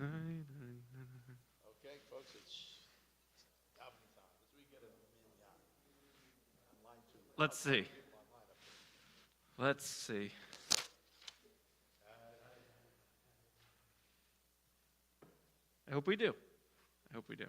Okay, folks, it's davening time. As we get a minyan on line two. Let's How many see. people on line up here? Let's see. I hope we do. I hope we do.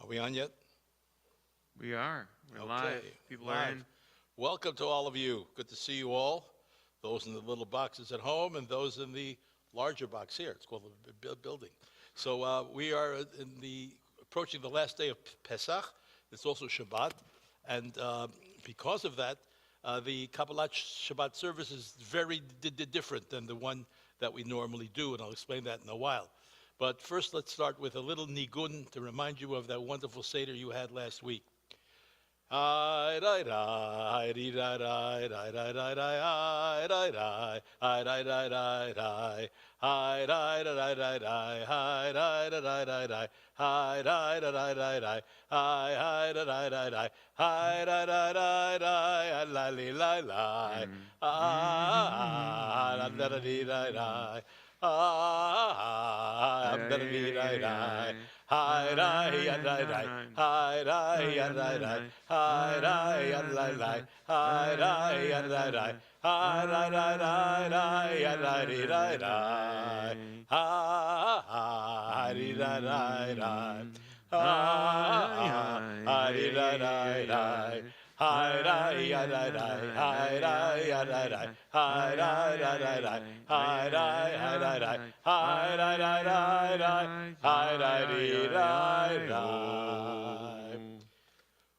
Are we on yet? We are. We're Okay, live. People are live. in. Welcome to all of you. Good to see you all. Those in the little boxes at home and those in the larger box here. It's called the building. So we are approaching the last day of Pesach. It's also Shabbat. And because of that, the Kabbalat Shabbat service is very different than the one that we normally do, and I'll explain that in a while. But first, let's start with a little nigun to remind you of that wonderful Seder you had last week. We're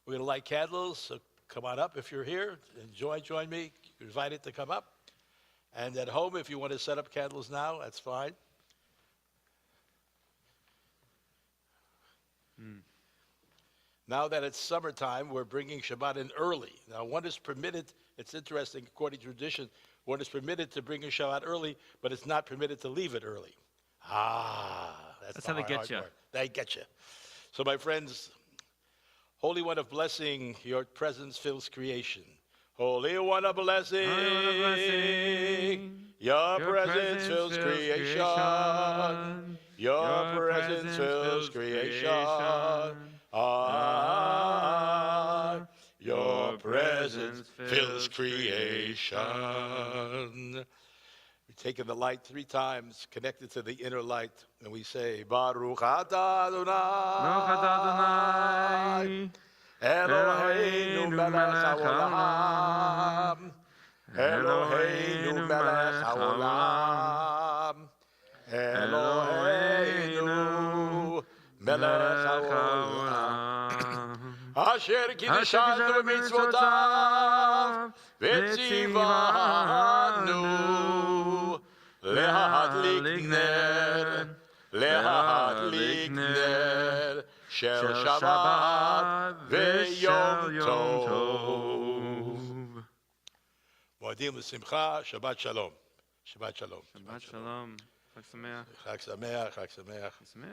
going to light candles, so come on up if you're here. Join me. You're invited to come up. And at home, if you want to set up candles now, that's fine. Now that it's summertime, we're bringing Shabbat in early. Now, one is permitted, it's interesting, according to tradition, one is permitted to bring a Shabbat early, but it's not permitted to leave it early. That's how they get you. They get you. So, my friends, Holy One of Blessing, your presence fills creation. Holy One of Blessing, your presence fills creation. Your presence fills creation. Your presence fills creation. We take in the light 3 times, connected to the inner light, and we say, Baruch atah Adonai, Eloheinu melech haolam, Eloheinu melech haolam, Eloheinu melech haolam, Asher kiddeshanu b'mitzvotav, v'tzivanu להדליק נר של שבת ויום טוב. מועדים לשמחה, שבת שלום. שבת שלום. שבת שלום. חג שמח. חג שמח, חג שמח. חג שמח.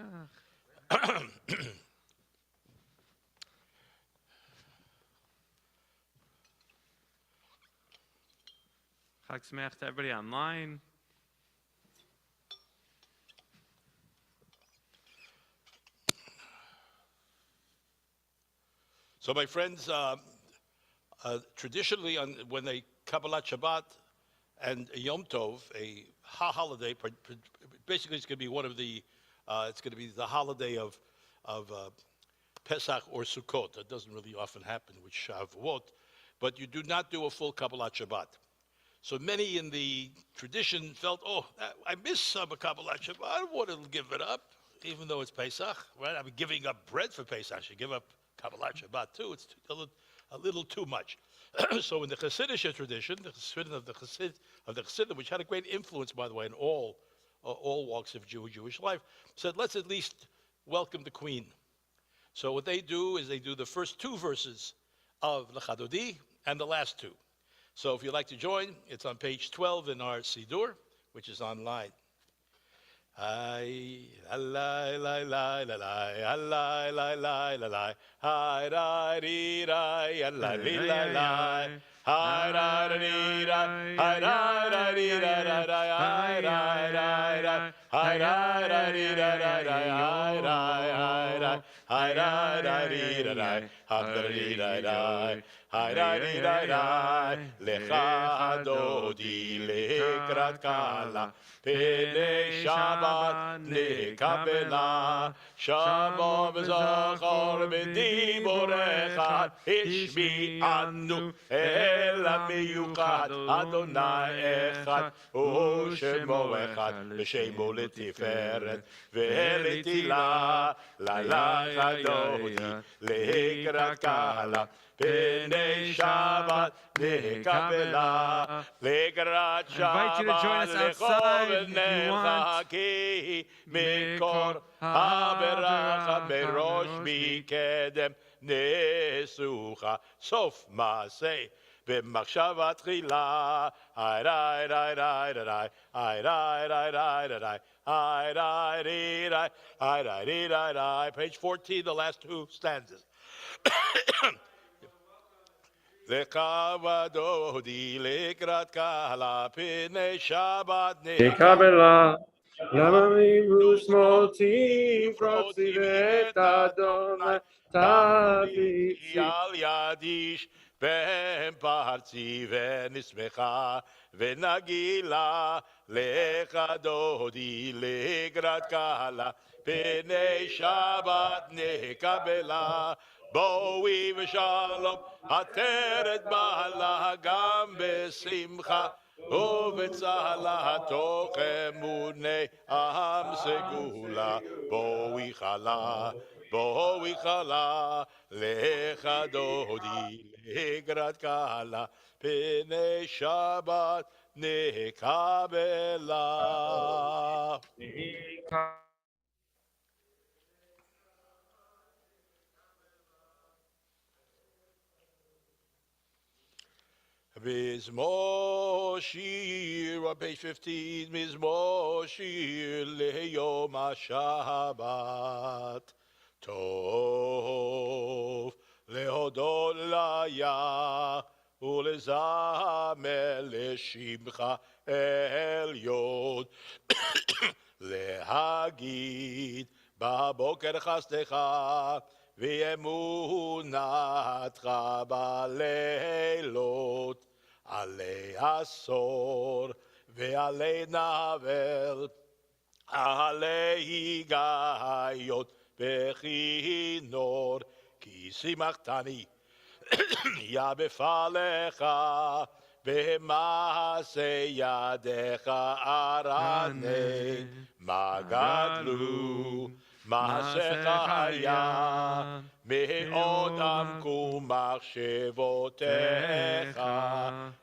Chag Sameach to everybody online. So, my friends, traditionally, when they Kabbalat Shabbat and a Yom Tov, a holiday. Basically, it's going to be one of the. It's going to be the holiday of Pesach or Sukkot. That doesn't really often happen with Shavuot, but you do not do a full Kabbalat Shabbat. So many in the tradition felt, oh, I miss some Kabbalat Shabbat. I don't want to give it up, even though it's Pesach, right? I'm giving up bread for Pesach. You give up Kabbalat Shabbat too. It's a little too much. So in the Hasidic tradition, the Chassidim of the Chassidim, which had a great influence, by the way, in all walks of Jewish life, said, let's at least welcome the Queen. So what they do is they do the first two verses of L'Chadodi and the last two. So if you'd like to join, it's on page 12 in our Siddur, which is online. Hi, la la la la la, la la la la la, hi ra ri ra, la li la la, hi ra ri ra, hi ra ri ra ra ra, hi ra ra, hi ra ri ra ra ra, hi ra, hi ra ri ra ra, ha ri ra ra, hi ri ra ra, lecha dodi lekrat kala. Pene Shabbat nekabela, Shabbat v'zachor b'dibor echad, ishmi anu el hamiyuchad, Adonai echad, u'shemo echad, v'shemo letiferet, ve'letila, lalachadodi, lekrat kala, Pene Shabbat nekabela, lekrat Shabbat. I invite you to join us outside if you want. Mikor haberacha berosh mikedem nesucha sof maaseh b'machshava tchila ay rai rai rai rai ay rai rai rai rai ay rai rai ay rai rai rai. Page 14, the last two stanzas. Lekavadodi lekrat kala pene Shabbat Kabbalat, lama mimus motim frotzivet Adonai tavi. al yadish ben parzi venismecha venagila lecha dodi legrat kala pene Shabbat nekabela boi v'shalom ateret bala gam besimcha ובצהלה תוך אמוני עם סגולה בואי חלה לך דודי לגרת קהלה פני שבת נקבלה. Mizmor Shir, on page 15, Mizmor Shir leyom HaShabbat. Tov lehodot layah ulezamer leshimcha elyon. Lehagid b'boker chasdecha v'emunatcha b'leilot. עלי עשור ועלי נבל, עלי היגיות בכינור, כי שימחתני יא בפעלך, במעשה ידיך ארני, מה גדלו מעשיך היה, מאוד עמקו מחשבותיך,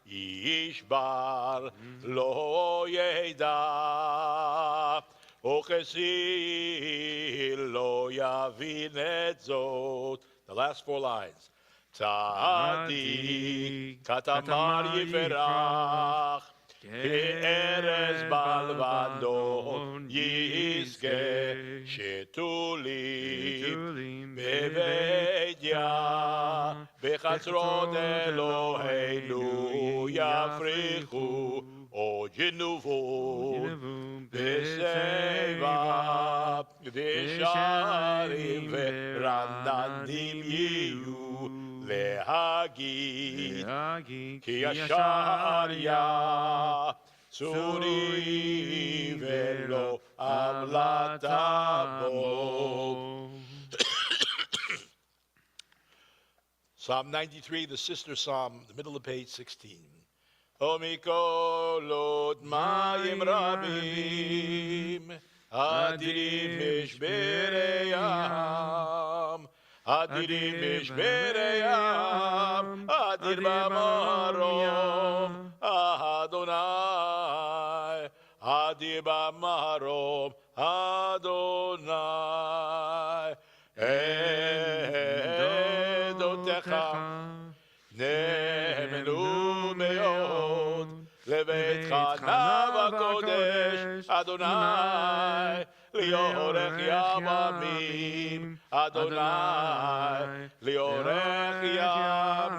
איש בר לא ידע, וכסיל לא יבין את זאת. The last four lines. צדיק כתמר יפרח, כארז בלבנון יזכה, שתולים בבית-יה, בחצרות אלוהינו יפריחו, עוד ינובו בשיבה, ושרים ורננים יהיו, להגיד כי ישר יה צורי ולא עמלתה בו. Psalm 93, the sister psalm, the middle of page 16. Omikolot mayim rabim, adirim mishbereyam, adirim mishbereyam, adir bamarom, Adonai, adir bamarom, Adonai. Edotecha נאמנו מאוד לביתך נאו הקודש אדוני ליאורך ימים אדוני ליאורך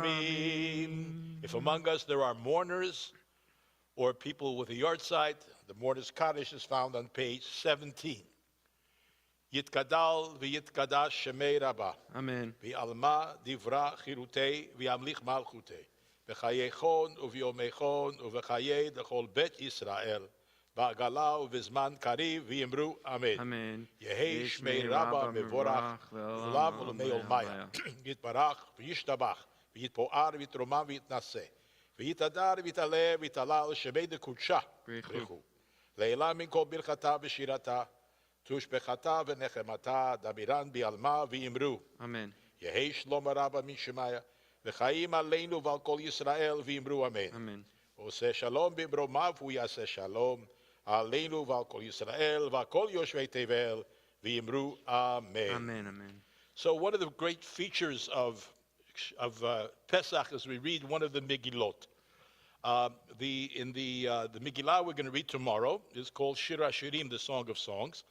ימים. If among us there are mourners or people with a yard site, the mourner's Kaddish is found on page 17. יתגדל ויתקדש שמי רבה. Amen. ועלמה דברה חירותי וימליך מלכותי. בחיי חון וביומי חון ובחיי לכל בית ישראל. בעגלה ובזמן קריב ויאמרו אמן. Amen. יהי שמי רבה מבורך לעולם ולעולמי עולמיה. יתברך וישתבח ויתפאר ויתרומם ויתנשא. ויתהדר ויתעלה ויתהלל שמי דקודשה. ברכו. לעילה מן כל ברכתה ושירתה. תושבחתה ונחמתה דמירן בעלמה ויאמרו Amen. יהי שלום רבה משמיא וחיים עלינו ועל כל ישראל ויאמרו אמן. Amen. עושה שלום במרומיו הוא יעשה שלום עלינו ועל כל ישראל ועל כל יושבי תבל ויאמרו אמן. Amen. Amen. So one of the great features of Pesach is we read one of the Megillot. The Megillah we're going to read tomorrow is called Shir HaShirim, the Song of Songs.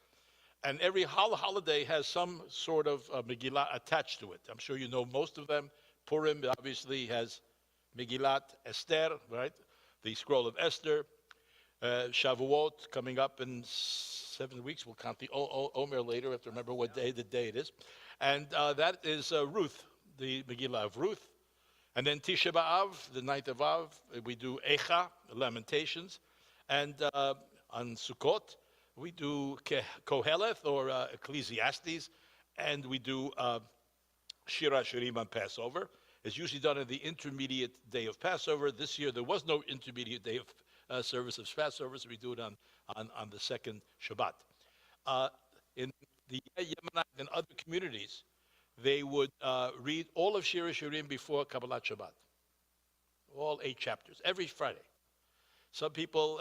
And every holiday has some sort of Megillah attached to it. I'm sure you know most of them. Purim obviously has Megillat Esther, right? The scroll of Esther. Shavuot coming up in 7 weeks. We'll count the Omer later. I have to remember what day the day it is. And that is Ruth, the Megillah of Ruth. And then Tisha B'Av, the 9th of Av, we do Echa, Lamentations. And on Sukkot, we do Koheleth or Ecclesiastes, and we do Shir HaShirim on Passover. It's usually done on the intermediate day of Passover. This year there was no intermediate day of service of Passover, so we do it on the second Shabbat. In the Yemenite and other communities, they would read all of Shir HaShirim before Kabbalat Shabbat. All 8 chapters, every Friday. Some people,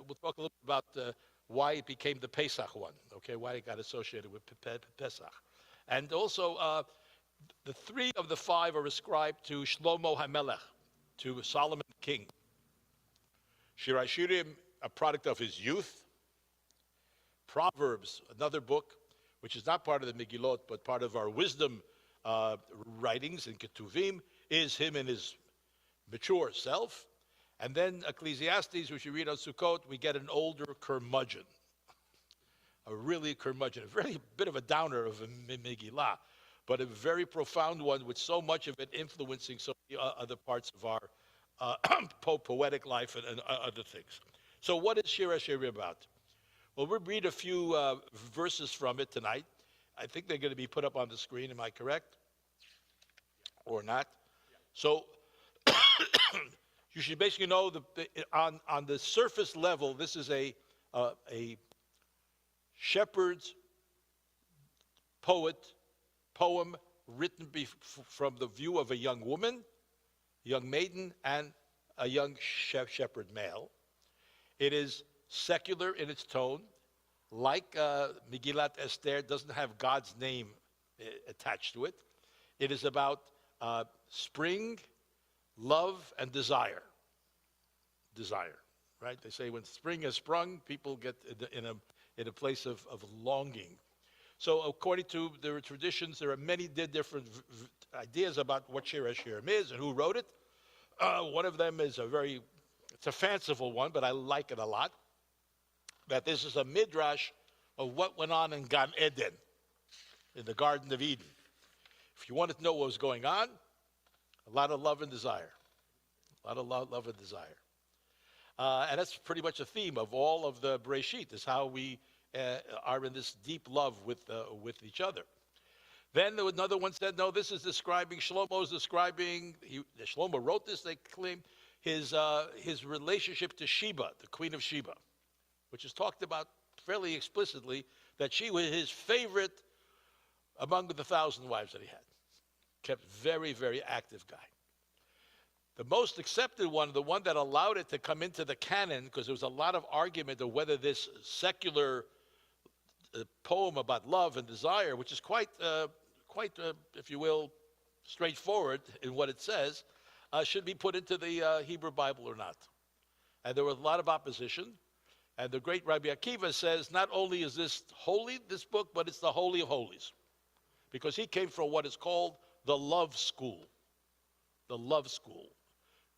we'll talk a little bit about why it became the Pesach one, okay, why it got associated with Pesach. And also, the 3 of the 5 are ascribed to Shlomo HaMelech, to Solomon the king. Shir HaShirim, a product of his youth. Proverbs, another book, which is not part of the Megillot, but part of our wisdom writings in Ketuvim, is him and his mature self. And then Ecclesiastes, which you read on Sukkot, we get an older curmudgeon, a really curmudgeon, a very bit of a downer of a Megillah, but a very profound one with so much of it influencing so many other parts of our poetic life and other things. So what is Shir HaShirim about? Well, we'll read a few verses from it tonight. I think they're going to be put up on the screen. Am I correct? Or not? So you should basically know on the surface level, this is a shepherd's poem written from the view of a young woman, young maiden, and a young shepherd male. It is secular in its tone, like Megillat Esther doesn't have God's name attached to it. It is about spring, love, and desire. Desire, right? They say when spring has sprung, people get in a place of longing. So according to their traditions, there are many different ideas about what Shir HaShirim is and who wrote it. One of them is it's a fanciful one, but I like it a lot. That this is a midrash of what went on in Gan Eden, in the Garden of Eden. If you wanted to know what was going on, a lot of love and desire. A lot of love and desire. And that's pretty much a theme of all of the Bereshit, is how we are in this deep love with each other. Then another one said, no, this is describing, Shlomo's describing, Shlomo wrote this, they claim, his relationship to Sheba, the queen of Sheba, which is talked about fairly explicitly, that she was his favorite among the 1,000 wives that he had. Kept very, very active guy. The most accepted one, the one that allowed it to come into the canon, because there was a lot of argument of whether this secular poem about love and desire, which is quite, if you will, straightforward in what it says, should be put into the Hebrew Bible or not. And there was a lot of opposition. And the great Rabbi Akiva says, not only is this holy, this book, but it's the Holy of Holies. Because he came from what is called the love school. The love school.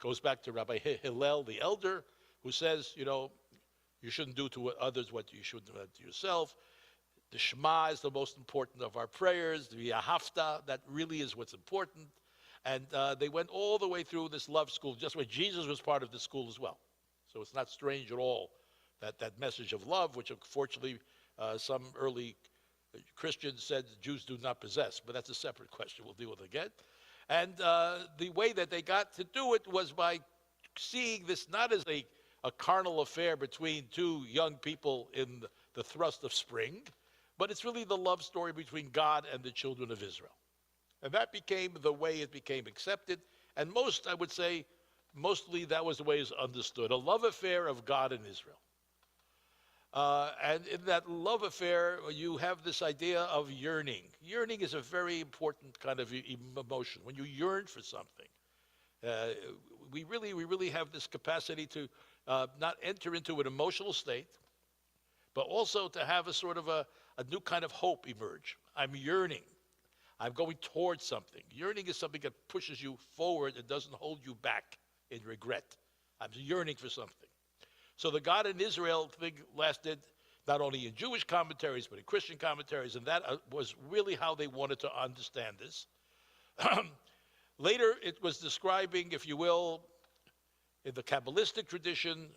Goes back to Rabbi Hillel, the elder, who says, you shouldn't do to others what you shouldn't do to yourself. The Shema is the most important of our prayers. The Yahavta, that really is what's important. And they went all the way through this love school, just where Jesus was part of the school as well. So it's not strange at all that message of love, which unfortunately some early Christians said Jews do not possess. But that's a separate question we'll deal with again. And the way that they got to do it was by seeing this not as a carnal affair between two young people in the thrust of spring, but it's really the love story between God and the children of Israel. And that became the way it became accepted. And I would say, mostly that was the way it was understood. A love affair of God and Israel. And in that love affair, you have this idea of yearning. Yearning is a very important kind of emotion. When you yearn for something, we really have this capacity to not enter into an emotional state, but also to have a sort of a new kind of hope emerge. I'm yearning. I'm going towards something. Yearning is something that pushes you forward and doesn't hold you back in regret. I'm yearning for something. So the God in Israel thing lasted not only in Jewish commentaries, but in Christian commentaries, and that was really how they wanted to understand this. Later, it was describing, if you will, in the Kabbalistic tradition,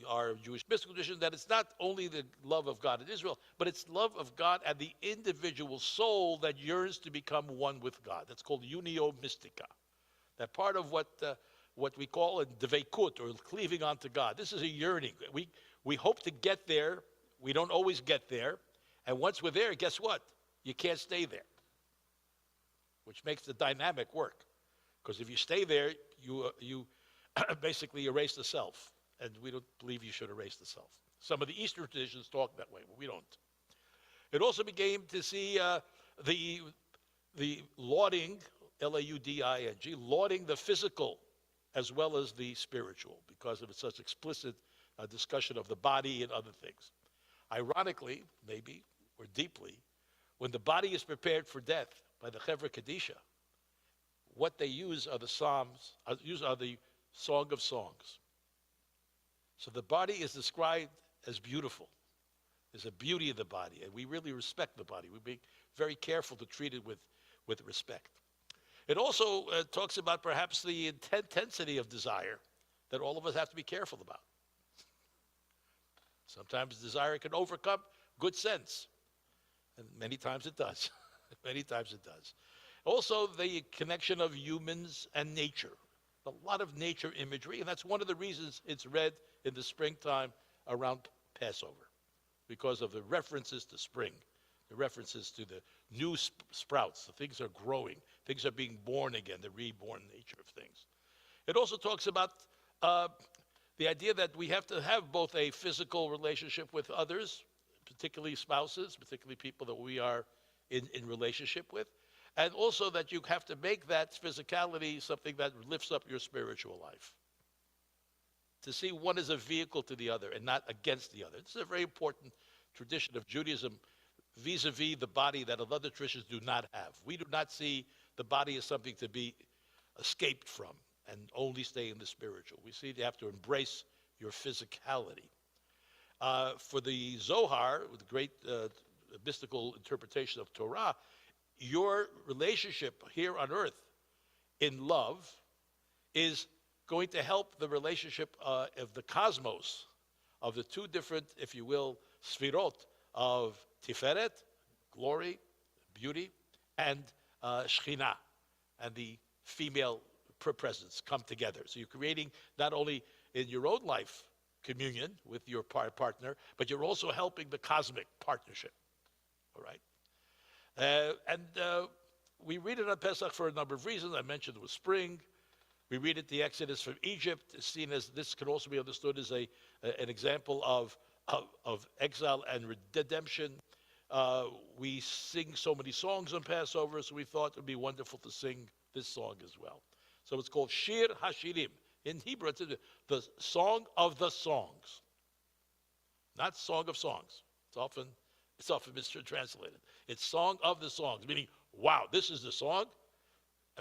our Jewish mystical tradition, that it's not only the love of God in Israel, but it's love of God and the individual soul that yearns to become one with God. That's called unio mystica. That part of what we call a dveikut, or cleaving onto God. This is a yearning. We hope to get there. We don't always get there. And once we're there, guess what? You can't stay there, which makes the dynamic work. Because if you stay there, you basically erase the self. And we don't believe you should erase the self. Some of the Eastern traditions talk that way, but we don't. It also became to see the lauding, Lauding, lauding the physical as well as the spiritual, because of its such explicit discussion of the body and other things. Ironically, maybe, or deeply, when the body is prepared for death by the Chevra Kadisha, what they use are the Psalms, are the Song of Songs. So the body is described as beautiful. There's a beauty of the body, and we really respect the body. We be very careful to treat it with respect. It also talks about perhaps the intensity of desire that all of us have to be careful about. Sometimes desire can overcome good sense, and many times it does. Many times it does. Also, the connection of humans and nature. A lot of nature imagery, and that's one of the reasons it's read in the springtime around Passover, because of the references to spring, the references to the new sprouts, the things are growing, things are being born again, the reborn nature of things. It also talks about the idea that we have to have both a physical relationship with others, particularly spouses, particularly people that we are in relationship with, and also that you have to make that physicality something that lifts up your spiritual life. To see one as a vehicle to the other and not against the other. This is a very important tradition of Judaism vis-a-vis the body that other traditions do not have. We do not see the body as something to be escaped from and only stay in the spiritual. We see you have to embrace your physicality. For the Zohar, the great mystical interpretation of Torah, your relationship here on earth in love going to help the relationship of the cosmos, of the two different, if you will, sfirot of Tiferet, glory, beauty, and Shekhinah, and the female presence come together. So you're creating not only in your own life communion with your partner, but you're also helping the cosmic partnership. All right? We read it on Pesach for a number of reasons. I mentioned it was spring. We read it, the Exodus from Egypt, is seen as, this can also be understood as an example of exile and redemption. We sing so many songs on Passover, so we thought it would be wonderful to sing this song as well. So it's called Shir HaShirim. In Hebrew, it's the song of the songs, not song of songs. It's often mistranslated. It's song of the songs, meaning, wow, this is the song,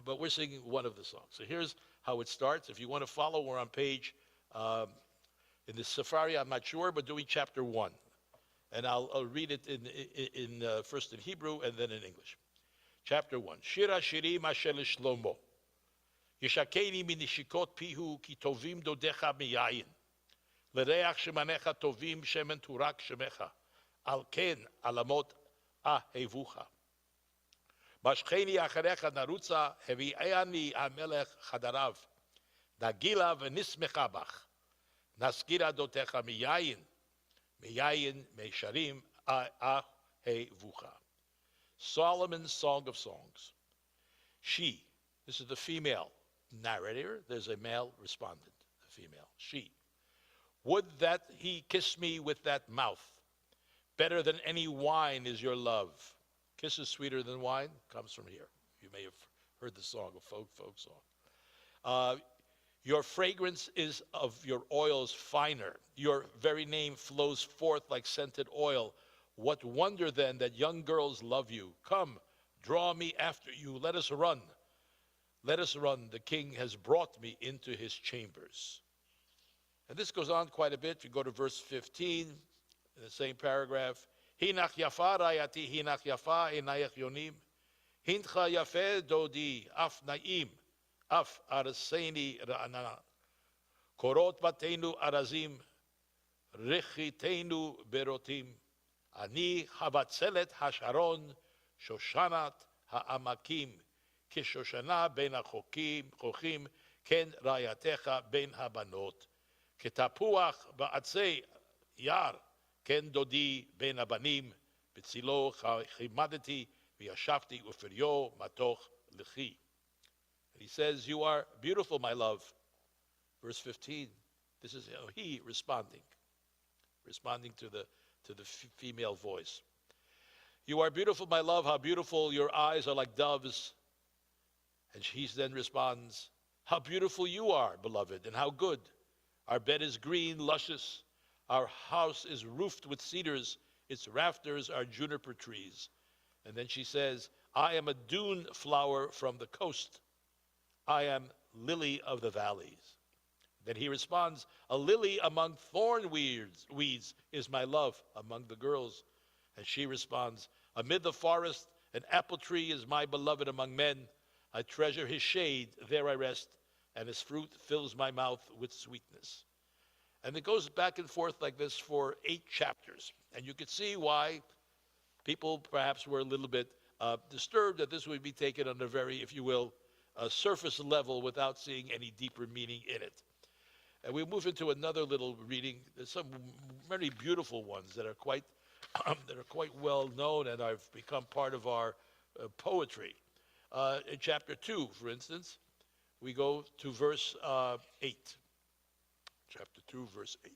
but we're singing one of the songs. So here's how it starts. If you want to follow, we're on page, in the Safari, I'm not sure, but doing chapter 1. And I'll read it in first in Hebrew and then in English. Chapter 1. Shir HaShirim Asher Shlomo. Yishakeni minishikot pihu ki tovim dodecha miyayin. L'reach shemanecha tovim shemen turak shemecha. Al ken alamot ahevucha. Mashcheni acharecha narutza hevi'ani amelech chadarav. Nagila v'nismecha bach. Naskira dotecha miyayin. Miyayin meisharim ahevucha. Solomon's Song of Songs. She, this is the female narrator, there's a male respondent, the female, she. Would that he kiss me with that mouth. Better than any wine is your love. Kisses sweeter than wine comes from here. You may have heard the song, a folk song. Your fragrance is of your oils finer. Your very name flows forth like scented oil. What wonder then that young girls love you. Come, draw me after you. Let us run. Let us run. The king has brought me into his chambers. And this goes on quite a bit. If you go to verse 15, in the same paragraph. Hinach yafa rayati, hinach yafa inayach yonim. Hintcha yafe dodi, af naim, af araseni ra'ana. Korot batenu arazim, rechitenu berotim. Ani havatzelet hasharon, shoshanat ha'amakim. כשושנה בין החוכים, כן רעייתך בין הבנות. כתפוח בעצי יער, כן דודי בין הבנים. בצילו חימדתי וישבתי ופריו מתוך לכי. He says, you are beautiful, my love. Verse 15, this is he responding to the female voice. You are beautiful, my love, how beautiful your eyes are like doves. And she then responds, how beautiful you are, beloved, and how good. Our bed is green, luscious. Our house is roofed with cedars. Its rafters are juniper trees. And then she says, I am a dune flower from the coast. I am lily of the valleys. Then he responds, a lily among thorn weeds is my love among the girls. And she responds, amid the forest, an apple tree is my beloved among men. I treasure his shade, there I rest, and his fruit fills my mouth with sweetness. And it goes back and forth like this for 8 chapters. And you could see why people perhaps were a little bit disturbed that this would be taken on a very, if you will, surface level without seeing any deeper meaning in it. And we move into another little reading. There's some very beautiful ones that are quite well known and have become part of our poetry. In chapter 2, for instance, we go to verse 8. Chapter 2, verse 8.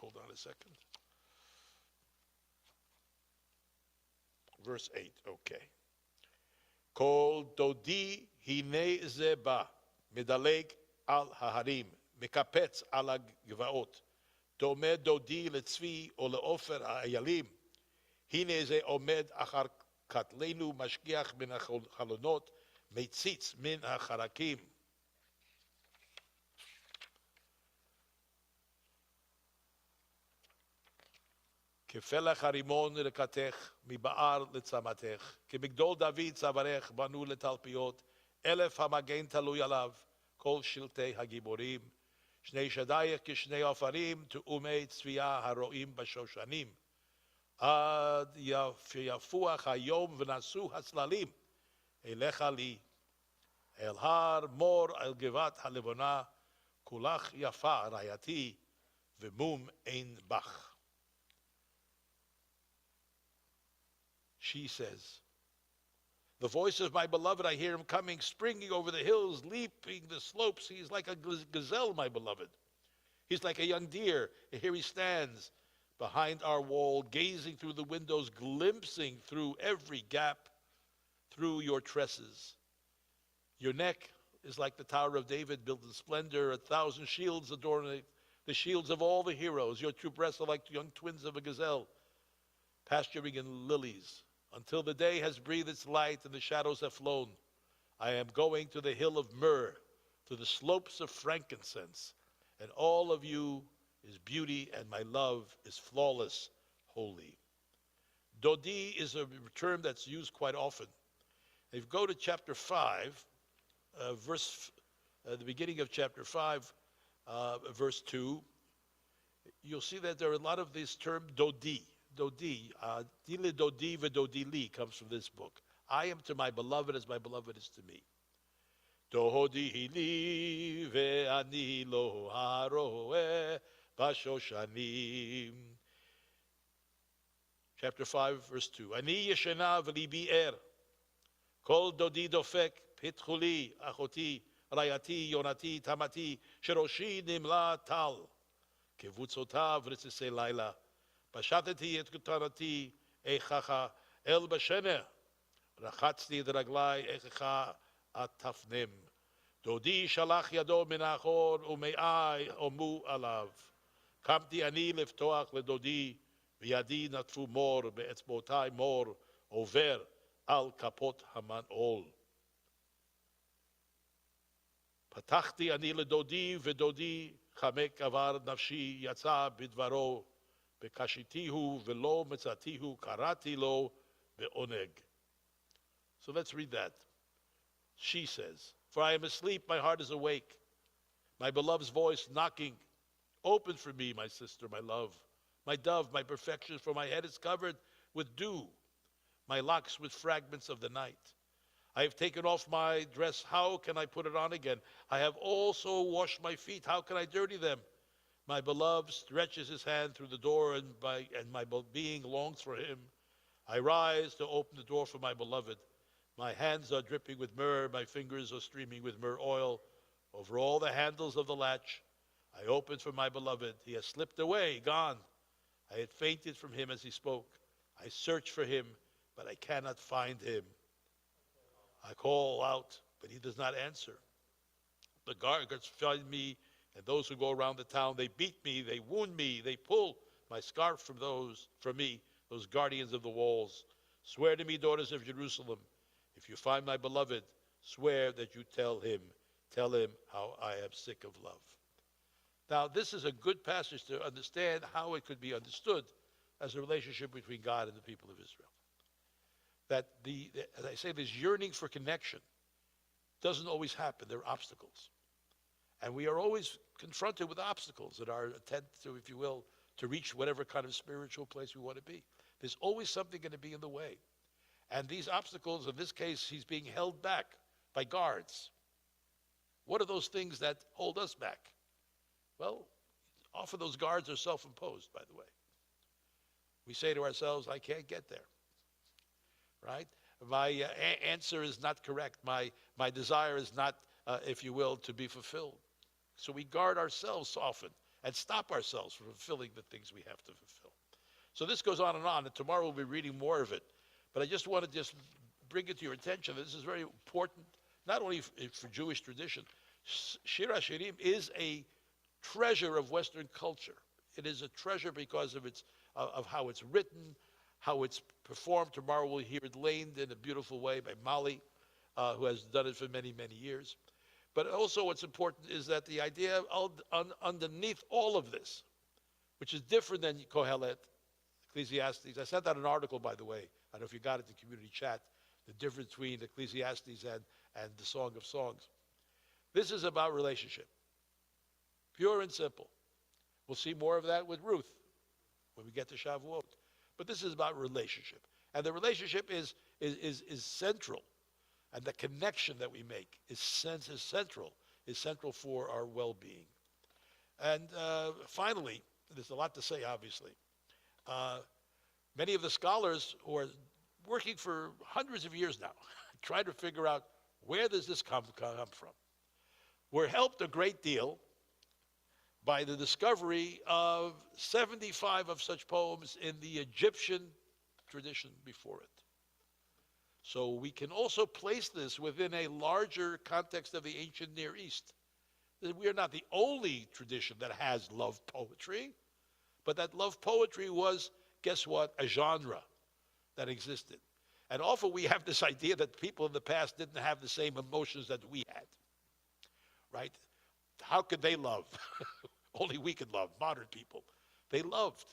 Hold on a second. Verse 8, okay. Kol dodi hine ze ba, medaleg al haharim, mekapetz al הגבעות. דומה דודי לצבי או לעופר האיילים. הנה זה עומד אחר קטלנו, משגיח מן החלונות, מציץ מן החרקים. כפלח הרימון רקתך, מבער לצמתך, כמגדול דוד צווארך, בנו לתלפיות, אלף המגן תלוי עליו, כל שלטי הגיבורים, שני שדייך כשני עופרים, תאומי צבייה הרואים בשושנים. עד יפוח היום ונסו הצללים, אליך לי, אל הר מור, אל גבעת הלבונה, כולך יפה רעייתי, ומום אין בך. She says, the voice of my beloved, I hear him coming, springing over the hills, leaping the slopes. He's like a gazelle, my beloved. He's like a young deer. And here he stands behind our wall, gazing through the windows, glimpsing through every gap, through your tresses. Your neck is like the Tower of David, built in splendor. 1,000 shields adorn it, the shields of all the heroes. Your two breasts are like young twins of a gazelle, pasturing in lilies. Until the day has breathed its light and the shadows have flown, I am going to the hill of myrrh, to the slopes of frankincense, and all of you is beauty, and my love is flawless, holy. Dodi is a term that's used quite often. If you go to chapter 5, the beginning of chapter 5, verse 2, you'll see that there are a lot of this term Dodi. Dodi, Dile Dodi v'Dodi li comes from this book. I am to my beloved as my beloved is to me. Dodi li ve'ani lo haroeh bashoshanim. Chapter 5, verse 2. Ani yeshena v'libi er. Kol dodi dofek pitchu li achoti rayati yonati tamati sheroshi nimla tal. Kevutzotav ritzisei laila. פשטתי את כותרתי איכך אל בשנה, רחצתי את רגלי איכך אטפנם. דודי שלח ידו מן האחור ומאי עמו עליו. קמתי אני לפתוח לדודי, וידי נטפו מור, באצבעותי מור עובר על כפות המנעול. פתחתי אני לדודי, ודודי חמק עבר נפשי, יצא בדברו, Bekashitihu velo metzatihu karati lo be'oneg. So let's read that. She says, for I am asleep, my heart is awake. My beloved's voice knocking. Open for me, my sister, my love. My dove, my perfection, for my head is covered with dew. My locks with fragments of the night. I have taken off my dress. How can I put it on again? I have also washed my feet. How can I dirty them? My beloved stretches his hand through the door, and my being longs for him. I rise to open the door for my beloved. My hands are dripping with myrrh, my fingers are streaming with myrrh oil. Over all the handles of the latch, I open for my beloved. He has slipped away, gone. I had fainted from him as he spoke. I search for him, but I cannot find him. I call out, but he does not answer. The guards find me, and those who go around the town, they beat me, they wound me, they pull my scarf from me, those guardians of the walls. Swear to me, daughters of Jerusalem, if you find my beloved, swear that you tell him how I am sick of love. Now, this is a good passage to understand how it could be understood as a relationship between God and the people of Israel. That as I say, this yearning for connection doesn't always happen. There are obstacles. And we are always confronted with obstacles in our attempt to, if you will, to reach whatever kind of spiritual place we want to be. There's always something going to be in the way. And these obstacles, in this case, he's being held back by guards. What are those things that hold us back? Well, often those guards are self-imposed, by the way. We say to ourselves, I can't get there, right? My answer is not correct. My desire is not, if you will, to be fulfilled. So we guard ourselves often and stop ourselves from fulfilling the things we have to fulfill. So this goes on, and tomorrow we'll be reading more of it. But I just want to bring it to your attention. This is very important, not only for Jewish tradition. Shir HaShirim is a treasure of Western culture. It is a treasure because of how it's written, how it's performed. Tomorrow we'll hear it laned in a beautiful way by Molly, who has done it for many, many years. But also what's important is that the idea underneath all of this, which is different than Kohelet, Ecclesiastes. I sent out an article, by the way. I don't know if you got it in the community chat, the difference between Ecclesiastes and the Song of Songs. This is about relationship, pure and simple. We'll see more of that with Ruth when we get to Shavuot. But this is about relationship. And the relationship is central. And the connection that we make is central for our well-being. And finally, there's a lot to say, obviously. Many of the scholars who are working for hundreds of years now try to figure out, where does this come from? We're helped a great deal by the discovery of 75 of such poems in the Egyptian tradition before it. So we can also place this within a larger context of the ancient Near East. We are not the only tradition that has love poetry, but that love poetry was, guess what, a genre that existed. And often we have this idea that people in the past didn't have the same emotions that we had, right? How could they love? Only we could love, modern people. They loved,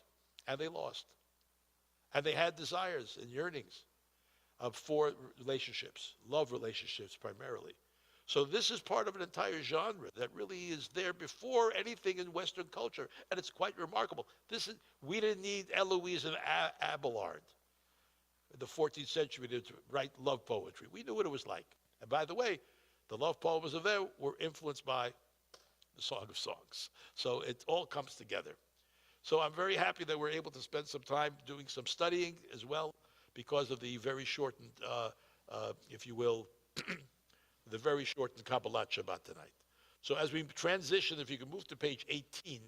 and they lost. And they had desires and yearnings for relationships, love relationships primarily. So this is part of an entire genre that really is there before anything in Western culture, and it's quite remarkable. We didn't need Eloise and Abelard in the 14th century to write love poetry. We knew what it was like. And by the way, the love poems of them were influenced by the Song of Songs. So it all comes together. So I'm very happy that we're able to spend some time doing some studying as well, because of the very shortened, if you will, the very shortened Kabbalat Shabbat tonight. So as we transition, if you can move to page 18,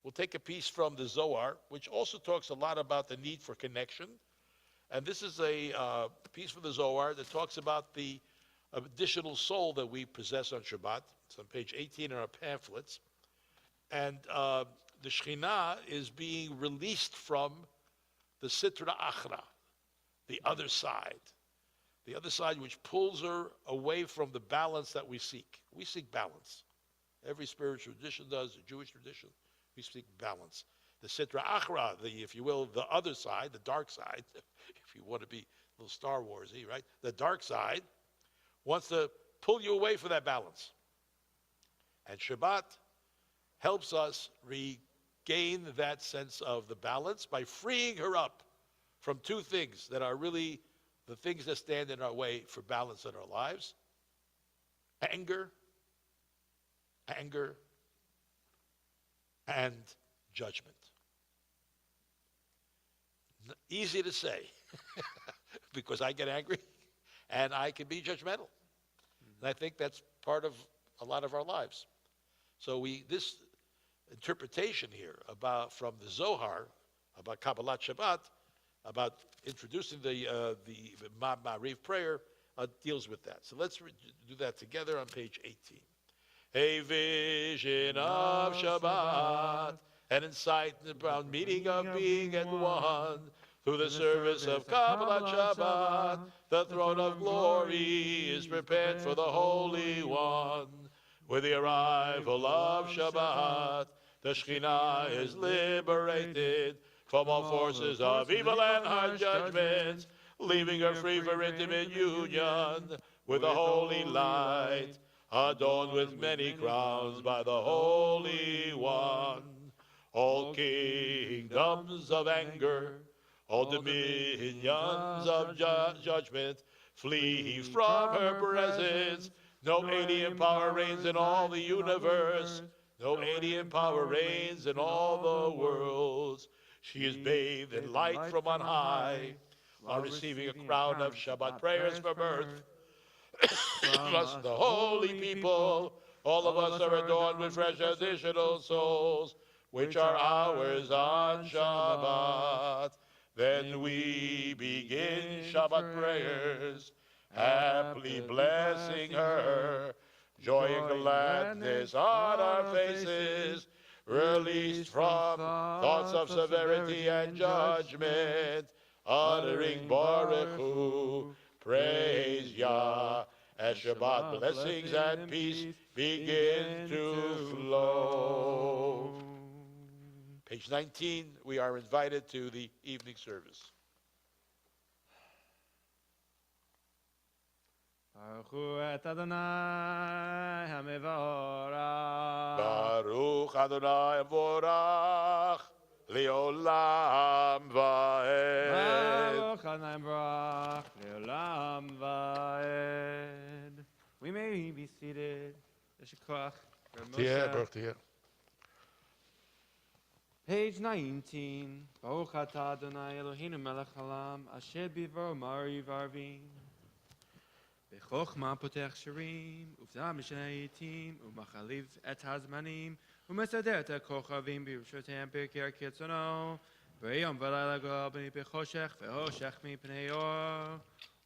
we'll take a piece from the Zohar, which also talks a lot about the need for connection. And this is a piece from the Zohar that talks about the additional soul that we possess on Shabbat. It's on page 18 in our pamphlets. And the Shekhinah is being released from the Sitra Achra, the other side which pulls her away from the balance that we seek. We seek balance. Every spiritual tradition does, the Jewish tradition, we seek balance. The Sitra Achra, if you will, the other side, the dark side, if you want to be a little Star Wars-y, right? The dark side wants to pull you away from that balance. And Shabbat helps us regain that sense of the balance by freeing her up from two things that are really the things that stand in our way for balance in our lives: anger, and judgment. Easy to say, because I get angry and I can be judgmental. And I think that's part of a lot of our lives. So this interpretation here from the Zohar about Kabbalat Shabbat, about introducing the Ma'ariv prayer, deals with that. So let's do that together on page 18. A vision of Shabbat, an insight about meeting of being at one, through the service of Kabbalat Shabbat, the throne of glory is prepared for the Holy One. With the arrival of Shabbat, the Shekhinah is liberated from all forces of evil and hard judgments, leaving her free for intimate union with the holy light, adorned with many crowns by the Holy One. All kingdoms of anger, all dominions of judgment, flee from her presence. No alien power reigns in all the universe. No alien power reigns in all the worlds. She is bathed in light from on high, while receiving a crown of Shabbat prayers from earth. Us, the holy people, all of us are adorned with fresh additional souls, which are ours on Shabbat. Then we begin Shabbat prayers, happily blessing her, joy and gladness on our faces, released from thoughts of severity and judgment, uttering Baruch Hu, praise Yah, as Shabbat blessings and peace begin to flow. Page 19, we are invited to the evening service. ברכו את אדוני המבורך. ברוך אדוני המבורך לעולם ועד. ברוך אדוני המבורך לעולם ועד. We may be seated. יישר כוח. תהיה, ברוך תהיה. Page 19. ברוך אתה אדוני אלוהינו מלך העולם, אשר בדברו מעריב ערבים. בחוכמה פותח שירים, ופתם משנה העתים, ומחליף את הזמנים, ומסדר את הכוכבים ברשותיהם פרקי כרצונו, ביום ולילה גורל בני בחושך, והושך מפני אור,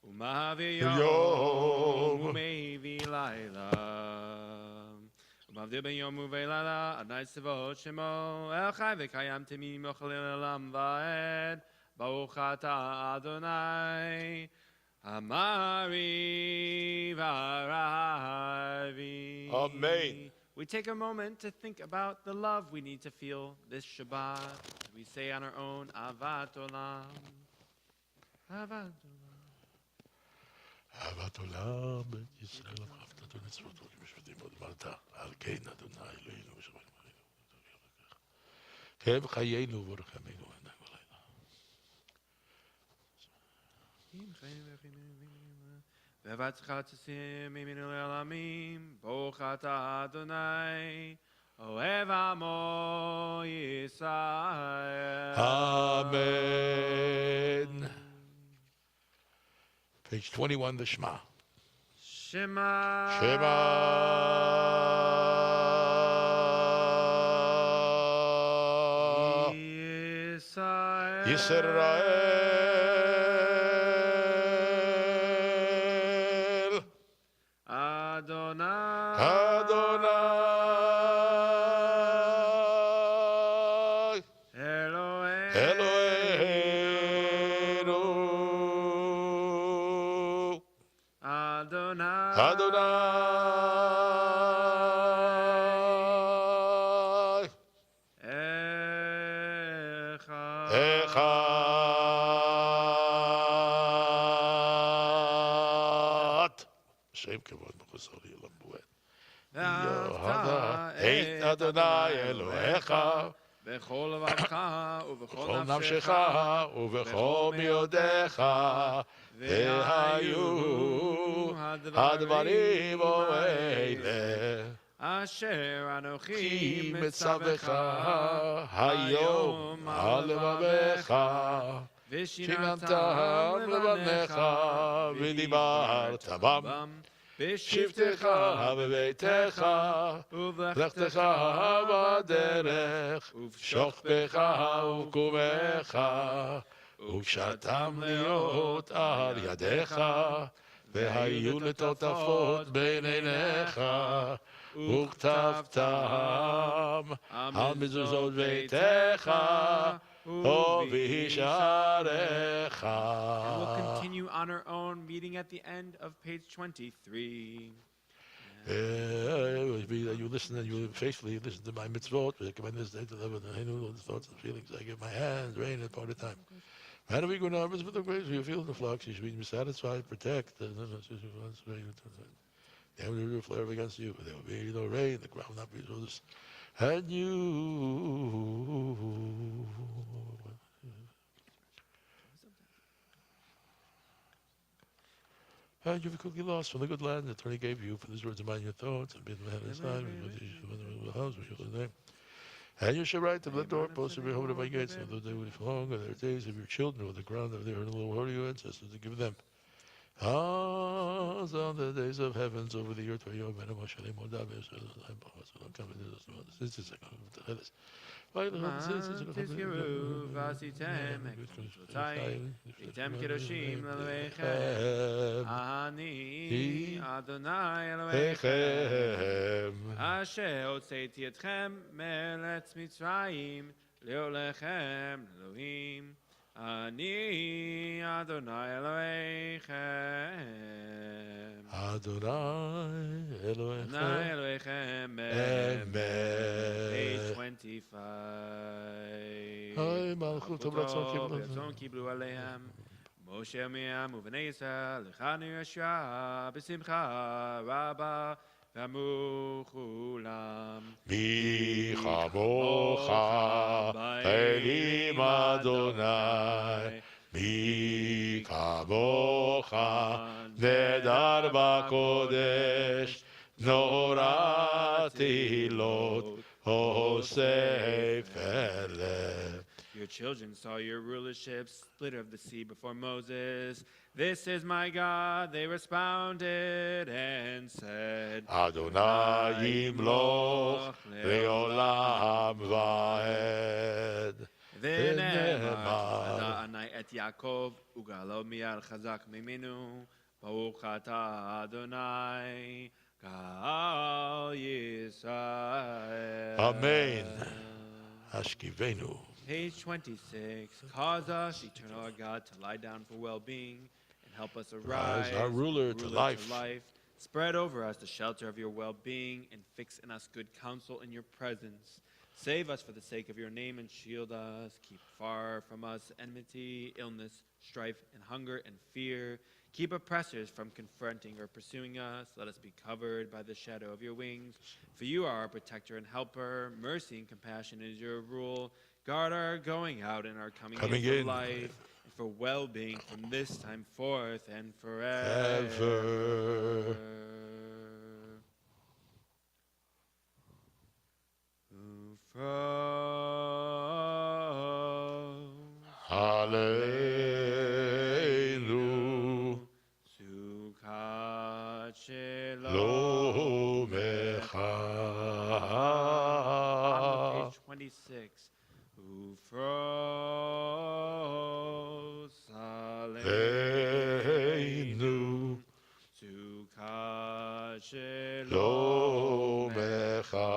ומעביר יום, ומביא לילה. ומבדיל בין יום ולילה, אדוני צבאות שמו, אל חי וקיים תמיד מוכל לעולם ועד, ברוך אתה אדוני, המעריב ערבים. Amen. We take a moment to think about the love we need to feel this Shabbat. We say on our own, Avat Olam. Avat Olam. אהבת עולם, בית ישראל, אהבת את מצוותו כמשפטים עוד מלת, על כן אדוני אלוהינו ושמיים עלינו. הם חיינו ורחמנו עינינו ולילה. ואהבתך תשים ממנו לעולמים, ברוך אתה אדוני, אוהב עמו ישראל. Amen. Page 21, the Shema. Shema. Shema. Yisrael. Yisrael. Adonai. Adonai. Elohim. Eloheinu. Adonai. Adonai. Echad. Echad. Shem kavod mechusar y'olam bu'ed. Yohada et Adonai Elohecha בכל לבבך ובכל בכל נפשך נפשך ובכל מאודיך והיו הדברים האלה אשר אנוכי כי מצווך מצווך היום על לבבך ושיננתם לבניך ודיברת בם בשבתך בביתך ובלכתך בדרך ובשוכבך ובקומך ובשעתם להיות על ידיך והיו לטוטפות בין עיניך וכתבתם על מזוזות ביתך ובשעריך. And we'll continue on our own, meeting at the end of page 23. You listen and you faithfully listen to my mitzvot. Recommend this day to live in the thoughts and feelings. I give my hands, rain, and part of time. How do we go now? With the grace you feel in the flocks, you should be satisfied, protect. The heaven will flare against you, but there will be no rain, the ground will not be roses. And you. And you've quickly lost from the good land the attorney gave you for these words of mine, your thoughts, and be the man of his time, and you shall write them the doorposts of your home and my gates, and though they will be long, and their days of your children, or the ground of their little holy ancestors, to give them. As on the days of heavens over the earth, where you have been, תזכרו ועשיתם מצוותיי, והייתם קדושים לאלוהיכם, אני אדוני אלוהיכם, אשר הוצאתי אתכם מארץ מצרים, להוליכם לאלוהים, אני אדוני אלוהיכם. Adonai Elohechem. Adonai Elohechem. Amen. Page 25. Ay, Malchut, ברצון קיבלו עליהם. Moshe Miriam ובני ישראל, לכנו ישועה בשמחה רבה, ואמרו כולם. מי כמוך אלים אדוני, מי כמוך נדר בקודש, נורא תהילות עושה פלא. Your children saw your rulership, split of the sea before Moses. This is my God, they responded and said, Adonai yimloch leolam vaed. ונאמר, ענה את יעקב, וגאלו מיד חזק ממנו, ברוך אתה אדוני, גאל ישראל. Amen. Ashkivenu. Page 26. Cause us, eternal God, to lie down for well-being and help us arise, Rise, our ruler to life. Spread over us the shelter of your well-being and fix in us good counsel in your presence. Save us for the sake of your name and shield us. Keep far from us enmity, illness, strife, and hunger and fear. Keep oppressors from confronting or pursuing us. Let us be covered by the shadow of your wings. For you are our protector and helper. Mercy and compassion is your rule. Guard our going out and our coming in for life, and for well-being from this time forth and forever. Hallelu Sukkot lo mecha. Page 26. Ufros Aleinu Sukkot lo mecha.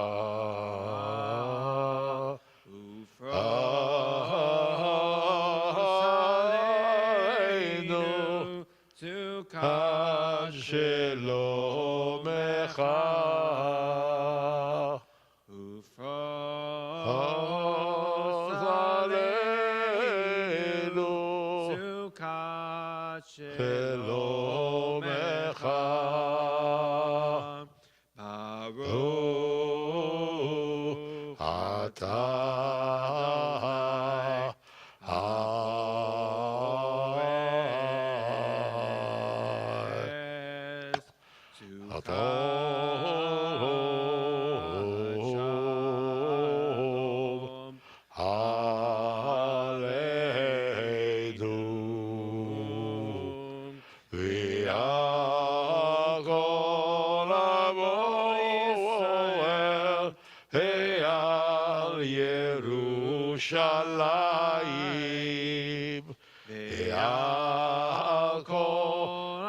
Yerushalayim ve'al kol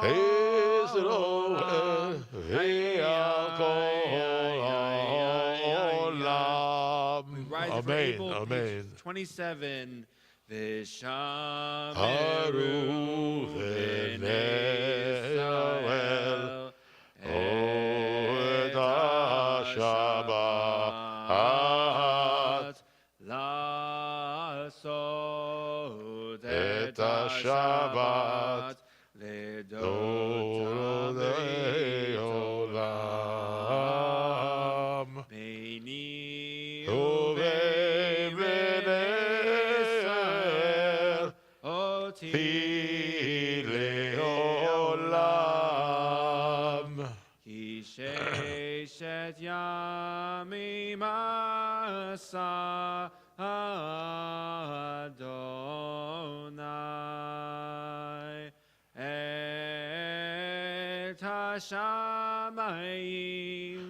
Israel ve'al kol ha'olam. Amen. Amen. 27. Haru v'nei Israel et ha-Shabbat לעשות את השבת לדורי עולם. ביני ובין בני ישראל אותי לעולם. כי ששת ימים עשה Adonai et hashamayim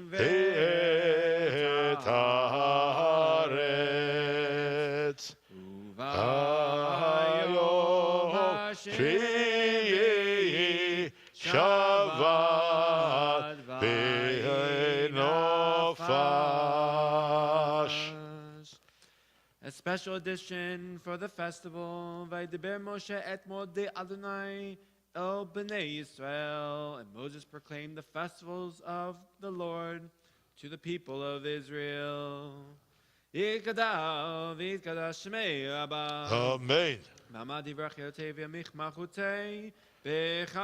ואת הארץ וביום השביעי שבת ונופש. A special edition for the festival. Vaydiber Moshe et modei Adonai el bnei Yisrael. And Moses proclaimed the festivals of the Lord to the people of Israel. Yikadav, Yikadav Shmei Rabba. Amen. Mama divrachiote v'mich machute b'chayecha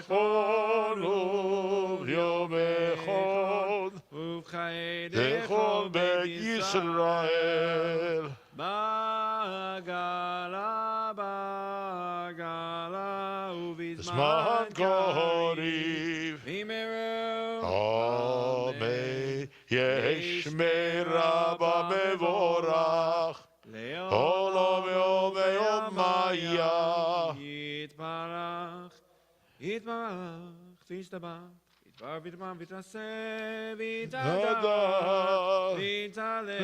Cholu yom echad ובחיי lechol bet Yisrael. בגלה בגלה ובזמן Zman קריב koriv. ממרו Amen. Yeshmei Rabba mevorach. Olam yom yom maya. יתברך יתברך וישתבח יתברך ויתברך ויתעשה ויתעלה ויתעלה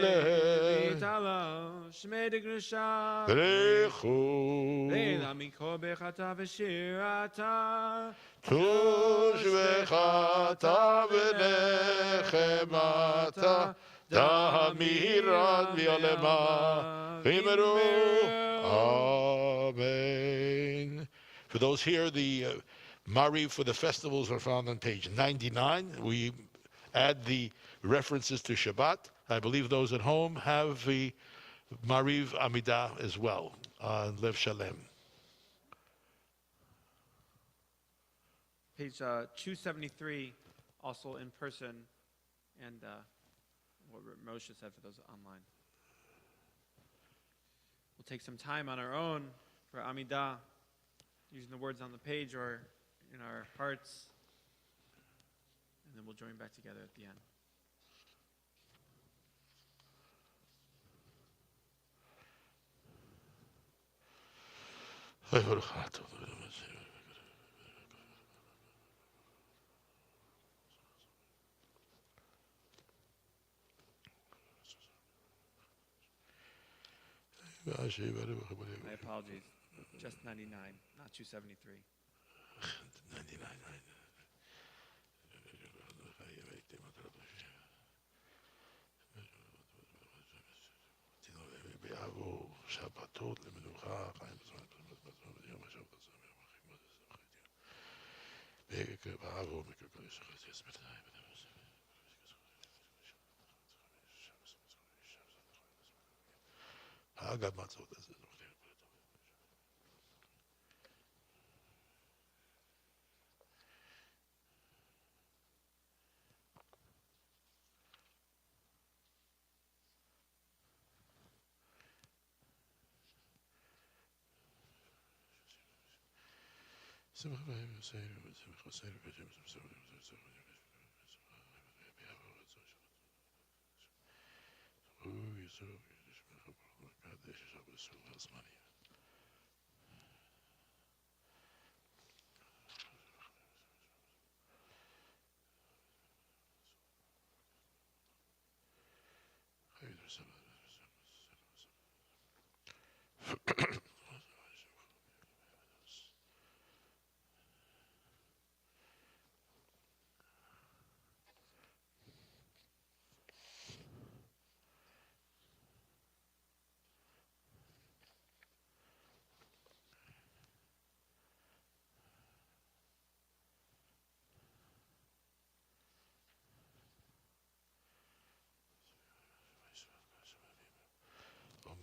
ויתעלה שמי דקדושה Brechu. לילה מכל בחטא ושירתה Tush v'chata v'nechemata damiran v'yalema v'yimeru. Amen. For those here, the Mariv for the festivals are found on page 99. We add the references to Shabbat. I believe those at home have the Mariv Amidah as well on Lev Shalem. Page 273, also in person, and what Moshe said for those online. We'll take some time on our own for Amidah, using the words on the page or in our hearts, and then we'll join back together at the end. My apologies. Just 99, not 273. 99. Shabbatot למנוחה, חיים בזמן יום השבת, בעבור מקודש חצי אגב מצות הזה.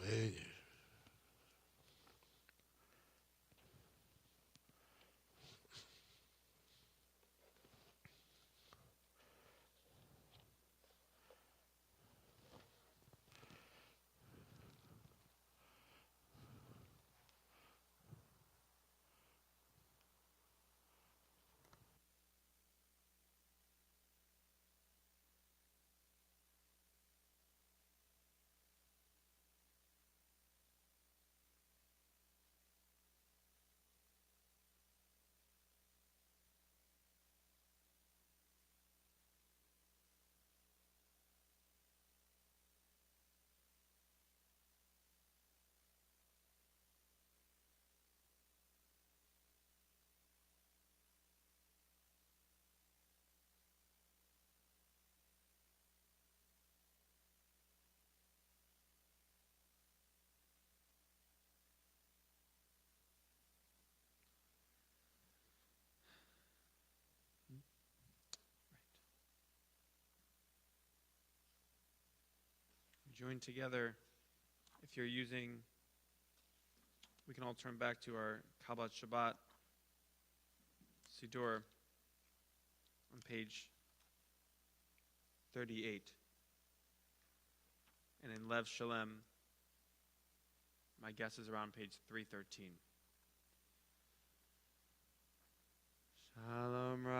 Amen. Join together if you're using we can all turn back to our Kabbalat Shabbat Siddur on page 38. And in Lev Shalem, my guess is around page 313. Shalom Rav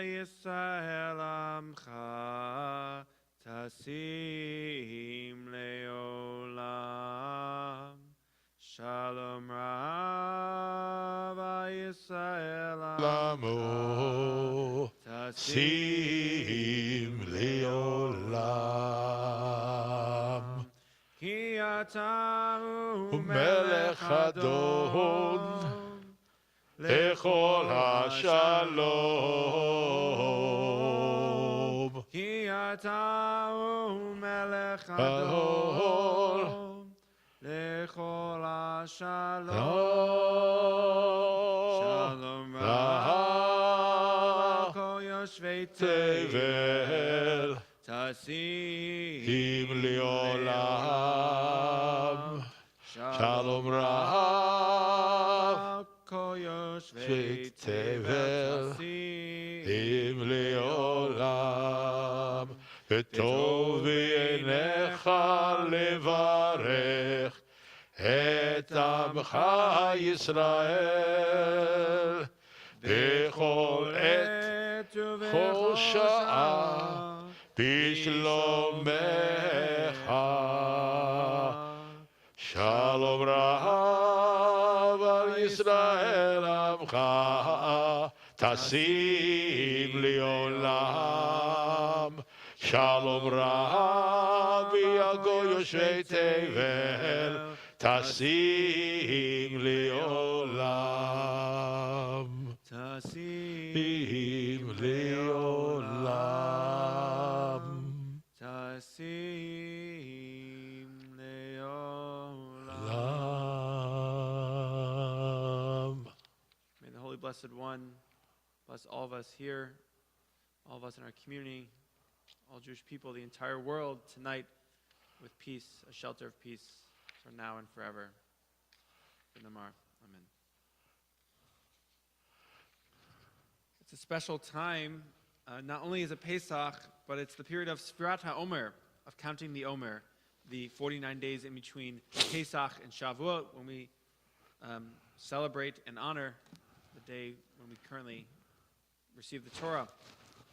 Yisrael Amcha Tasim Leolam. Shalom Rav Yisrael Lamo Amcha Sim Leolam. Ki Atahu Melech Adon Lechol HaShalom. Ki Atahu Melech Adon Lechol HaShalom. Shalom Shalom Rav Kol Yoshvei Tevel Tasim Im Leolam. Shalom Rav Kol Yoshvei Tevel Tasim Im Leolam. וטוב בעיניך לברך את עמך ישראל בכל עת ובכל שעה בשלומך. שלום רב על ישראל עמך תשים לעולם. שלום רב יגו יושבי תבל תשים לעולם. תשים לעולם. Tasim לעולם. May the Holy Blessed One bless all of us here, all of us in our community, all Jewish people, the entire world tonight with peace, a shelter of peace for now and forever. Amen. It's a special time. Not only is it Pesach, but it's the period of Sfirat HaOmer, of counting the Omer, the 49 days in between Pesach and Shavuot, when we celebrate and honor the day when we currently receive the Torah.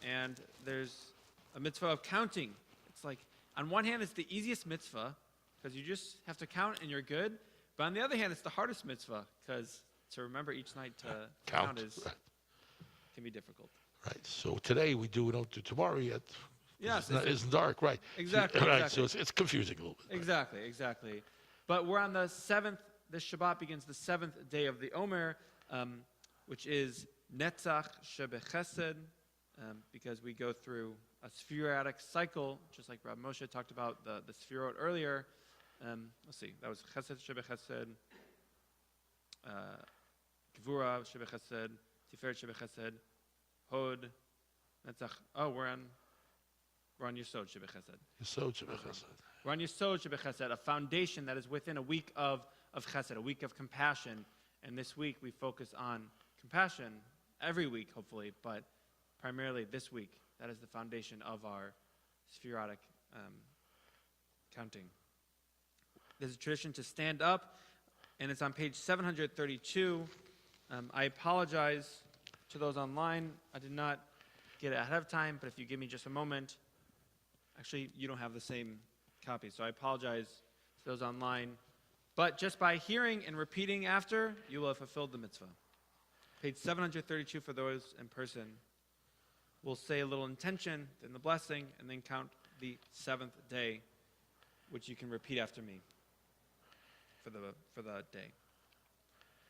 And there's a mitzvah of counting. It's like, on one hand, it's the easiest mitzvah, because you just have to count and you're good. But on the other hand, it's the hardest mitzvah, because to remember each night to count can be difficult. Right. So today we don't do tomorrow yet. Yes, It's dark, right? Exactly. Right. Exactly. So it's confusing a little bit. Exactly. But we're on the 7th, this Shabbat begins the 7th day of the Omer, which is Netzach Shebechesed, because we go through a spheritic cycle, just like Rabbi Moshe talked about the sphirot earlier. Let's see, that was Chesed Shebechesed, Gvura Shebechesed, Tiferet Shebechesed, Hod, Netzach. Oh, we're on Yesod Shebechesed. Yesod Shebechesed. We're on Yesod Shebechesed, a foundation that is within a week of Chesed, a week of compassion. And this week we focus on compassion every week, hopefully, but primarily this week. That is the foundation of our spheritic counting. There's a tradition to stand up, and it's on page 732. I apologize to those online. I did not get it ahead of time, but if you give me just a moment. Actually, you don't have the same copy, so I apologize to those online. But just by hearing and repeating after, you will have fulfilled the mitzvah. Page 732 for those in person. We'll say a little intention, then the blessing, and then count the 7th day, which you can repeat after me for the day.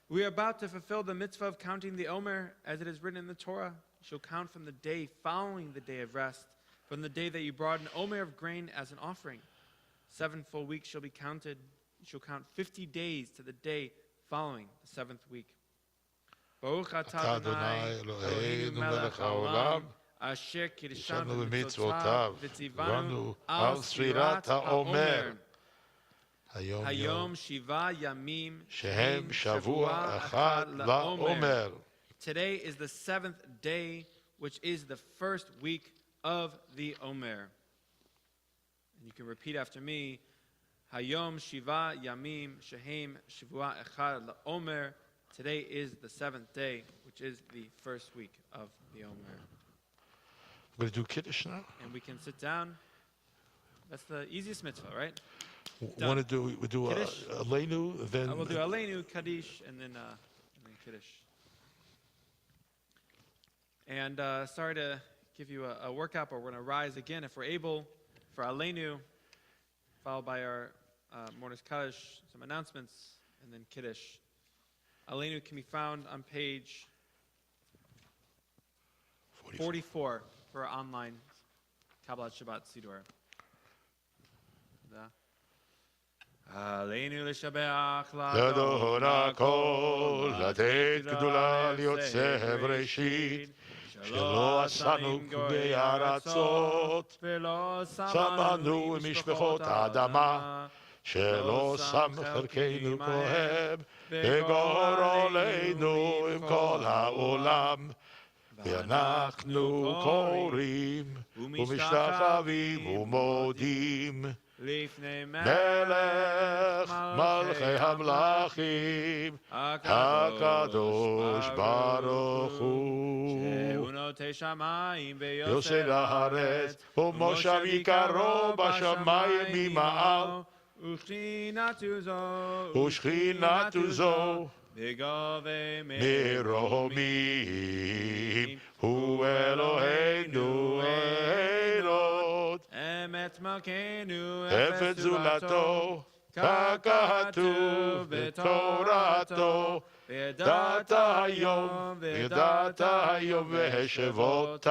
We are about to fulfill the mitzvah of counting the Omer, as it is written in the Torah. You shall count from the day following the day of rest, from the day that you brought an Omer of grain as an offering. 7 full weeks shall be counted. You shall count 50 days to the day following the 7th week. Baruch atah Adonai Eloheinu melech haolam, asher kirishanu b'mitzvotav v'tzivanu al sfirat ha'omer. Hayom Hayom Yom Shiva Yamim Shehem Shavua Echad LaOmer. Today is the 7th day, which is the first week of the Omer. And you can repeat after me. Hayom Shiva Yamim Shehem Shavua Echad LaOmer. Today is the 7th day, which is the first week of the Omer. We're going to do Kiddush now? And we can sit down. That's the easiest mitzvah, right? Want to do, we do Kiddush? a Leinu, then... I will do Aleinu, Kaddish, and then Kiddush. And sorry to give you a workout, but we're going to rise again if we're able for Aleinu, followed by our Mornis Kaddish, some announcements, and then Kiddush. Aleinu can be found on page 44 for our online Kabbalat Shabbat Siddur. Aleinu l'shabeach לדון הכל, לתת גדולה ליוצא בראשית, שלא עשנו גויי ארצות, ולא שמנו משפחות האדמה, שלא שם חלקנו כהן, וגור עלינו עם כל העולם. ואנחנו קוראים ומשתחווים ומודים לפני מלך מלכי המלכים הקדוש ברוך הוא. שהוא נוטה שמיים יוסד הארץ ומושב יקרו בשמיים ממעל ושכינתו זו בגובה מרומים הוא אלוהינו אין עוד אמת מלכנו אפת זולתו ככתוב בתורתו וידעת היום והשבות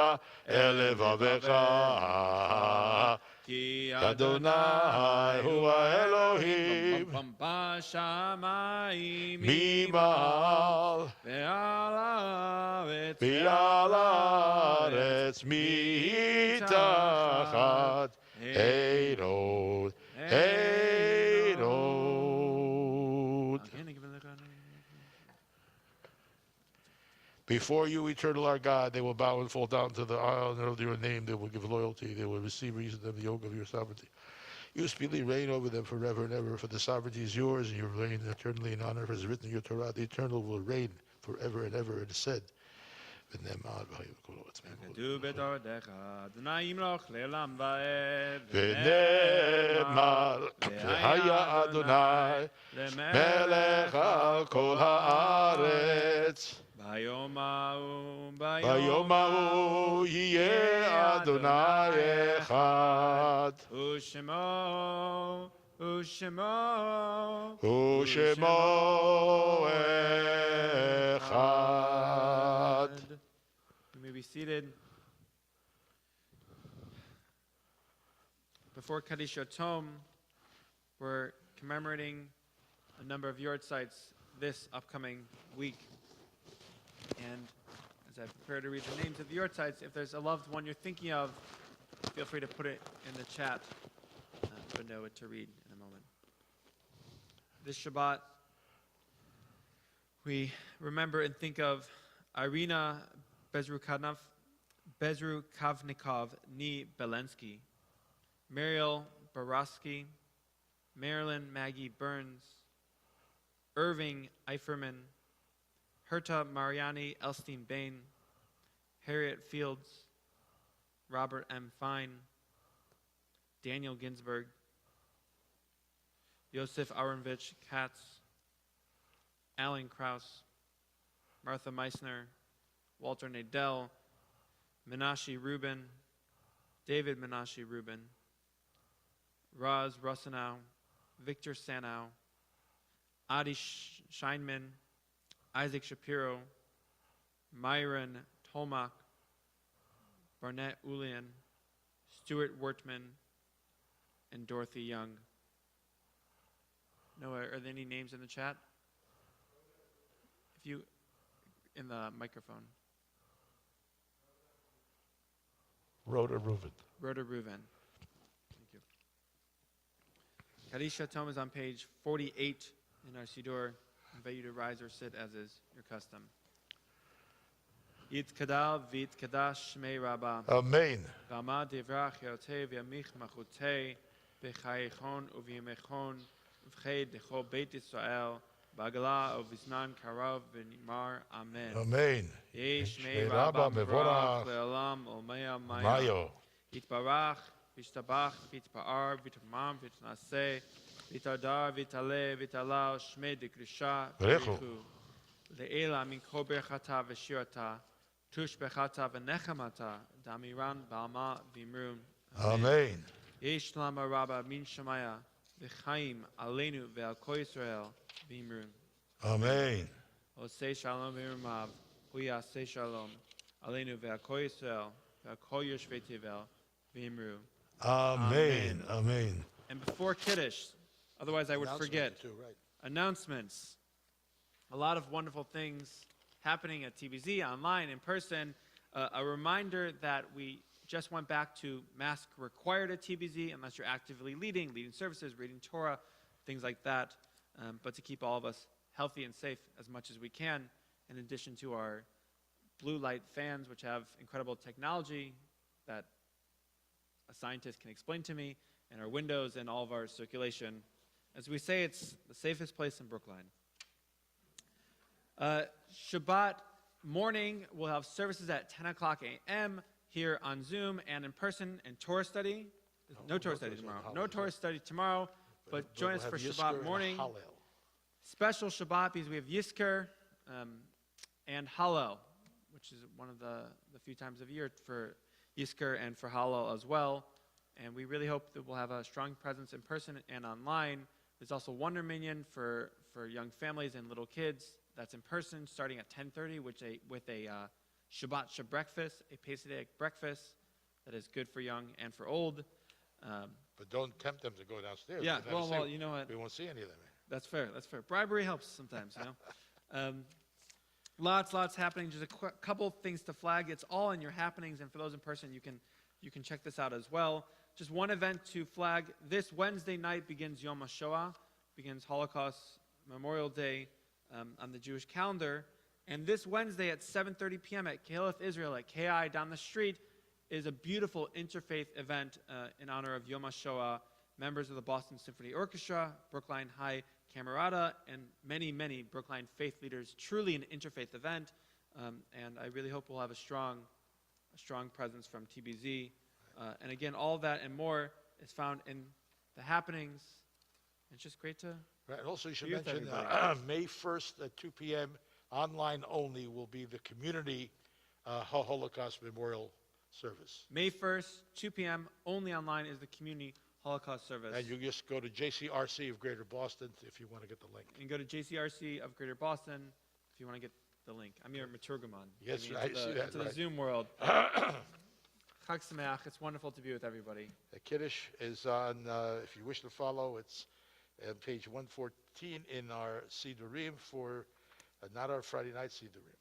אל לבבך כי אדוני הוא האלוהים בשמיים ממעל ועל הארץ מתחת אין עוד אין עוד. Before you, eternal our God, they will bow and fall down to the honor of your name. They will give loyalty. They will receive reason of the yoke of your sovereignty. You speedily reign over them forever and ever, for the sovereignty is yours, and you reign eternally in honor. For it is written in your Torah, the eternal will reign forever and ever. It is said. כתוב בתורתך, אדוני ימלוך לעולם ועד. ונאמר, והיה אדוני מלך על כל הארץ. ביום ההוא יהיה אדוני אחד. ושמו אחד. You may be seated. Before Kaddish Yotom, we're commemorating a number of yard sites this upcoming week. And as I prepare to read the names of the yard sites, if there's a loved one you're thinking of, feel free to put it in the chat to know what to read in a moment. This Shabbat, we remember and think of Irina Bezrukavnikov Ni Belensky, Mariel Borowski, Marilyn Maggie Burns, Irving Eiferman, Herta Mariani Elstein Bain, Harriet Fields, Robert M. Fine, Daniel Ginsberg, Yosef Aronvich Katz, Alan Kraus, Martha Meissner, Walter Nadell, Menashe Rubin, David Menashe Rubin, Roz Russenow, Victor Sanow, Adi Scheinman, Isaac Shapiro, Myron Tolmach, Barnett Ulian, Stuart Wortman, and Dorothy Young. Noah, are there any names in the chat? If you, in the microphone. Rhoda Reuven. Rhoda Reuven. Thank you. Kaddish Tom is on page 48 in our Siddur. I invite you to rise or sit as is your custom. Yitkadal v'yitkadash shmei Rabbah. Amen. V'amad divrach yotei v'yamich machutei b'chayechon u'v'yamechon v'ched dechol Beit Yisrael b'agala u'v'zman karav v'nimar Amen. Amen. Yesh Shmei shmei Rabbah Rabbah mevorach mevorach le'olam olmea maya. Mayo. Yitbarach v'yishtabach v'yitpa'ar v'yitmam v'yitnaseh v'yitadar v'yitaleh v'yitalal shmei dekrisha V'rechu. Le'ela min kol berchata v'shirata tush bechata v'nechamata damiran ba'alma v'imrun. Amen. Yesh lama rabba min shamaya v'chaim aleinu ve'al kol Yisrael v'imrun. Amen. Osei shalom v'irmav hu yaseh shalom aleinu ve'al kol Yisrael ve'al kol yoshvei tevel v'imru. Amen. Amen. And before Kiddush, otherwise I would forget, Too, right. announcements. A lot of wonderful things happening at TBZ, online, in person. A reminder that we just went back to mask required at TBZ unless you're actively leading services, reading Torah, things like that. But to keep all of us healthy and safe as much as we can, in addition to our blue light fans, which have incredible technology that a scientist can explain to me, and our windows and all of our circulation. As we say, it's the safest place in Brookline. Shabbat morning, we'll have services at 10 o'clock a.m. here on Zoom and in person, and Torah study. No Torah study tomorrow. No Torah study tomorrow, but join us for Shabbat morning. Special Shabbat because we have Yizkor and Hallel, which is one of the few times of year for Yizkor and for Hallel as well. And we really hope that we'll have a strong presence in person and online. There's also Wonder Minyan for young families and little kids. That's in person, starting at 10:30, with a Shabbat breakfast, a Pesach breakfast that is good for young and for old. But don't tempt them to go downstairs. Yeah, We'll never well, see- you know what? We won't see any of them. That's fair. That's fair. Bribery helps sometimes, you know. Lots happening. Just a couple things to flag. It's all in your happenings, and for those in person, you can check this out as well. Just one event to flag. This Wednesday night begins Yom HaShoah, begins Holocaust Memorial Day on the Jewish calendar. And this Wednesday at 7:30 p.m. at Kehaleth Israel at KI down the street is a beautiful interfaith event in honor of Yom HaShoah. Members of the Boston Symphony Orchestra, Brookline High Camerata, and many Brookline faith leaders. Truly an interfaith event, and I really hope we'll have a strong presence from TBZ. And again, all that and more is found in the happenings. It's just great to. Right, and also you should Be with mention everybody. May 1st at 2 p.m. online only will be the community Holocaust Memorial Service. May 1st, 2 p.m. only online is the community Holocaust service. And you just go to JCRC of Greater Boston if you want to get the link. And go to JCRC of Greater Boston if you want to get the link. I'm your Maturgamon. Yes, I see that, Into the right. Zoom world. Chag Sameach. It's wonderful to be with everybody. The Kiddush is on, if you wish to follow, it's on page 114 in our Sidurim for, not our Friday night Sidurim.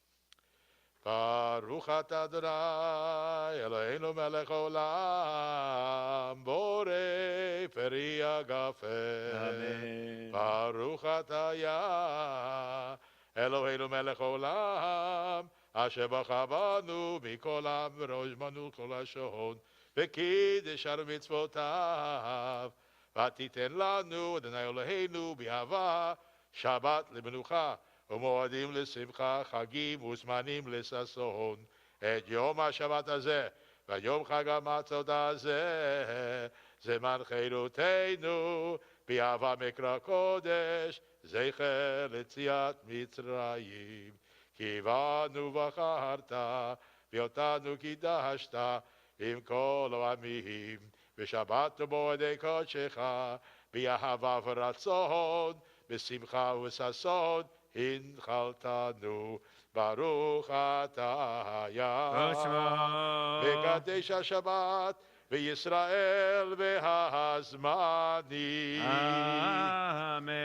Baruch atah Adonai Eloheinu melech olam borei peri agafen. Amen. Baruch atah Yah Eloheinu melech olam asher bacha banu mikol am v'rojmanu kol hashon v'kiddush ar mitzvotav v'titen lanu Adonai Eloheinu b'ahava Shabbat lemenucha ומועדים לשמחה, חגים וזמנים לששון, את יום השבת הזה, ויום חג המצות הזה, זמן חירותנו, באהבה מקרא קודש, זכר ליציאת מצרים. כי בנו בחרת, ואותנו קידשת, עם כל העמים, ושבת ומועדי קודשך, באהבה ורצון, בשמחה וששון, הנחלתנו, ברוך אתה יah, וקדש השבת, וישראל והזמנים. Amen.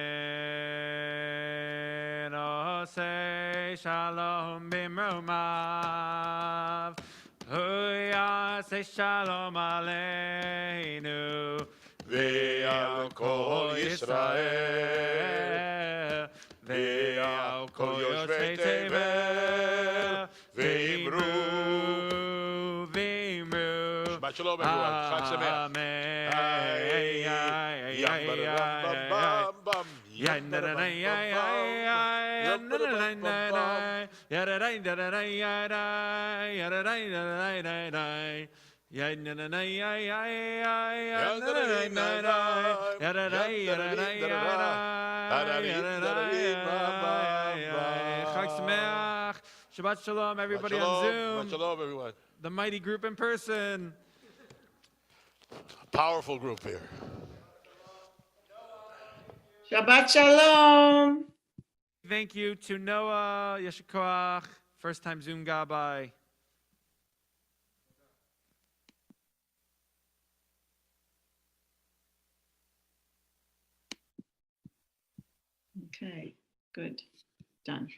Osei shalom b'mrumav. Hu yaseh shalom aleinu. ועל כל ישראל, ועל כל יושבי תבל, ואמרו, Shabbat shalom, everyone. Chag Sameach. Shabbat shalom, everybody on Shabbat Zoom. shalom, everyone. The mighty group in person. Powerful group here. Shabbat Shalom. Thank you to Noah, Yesher Koach, first time Zoom Gabbai. Okay, good. Done.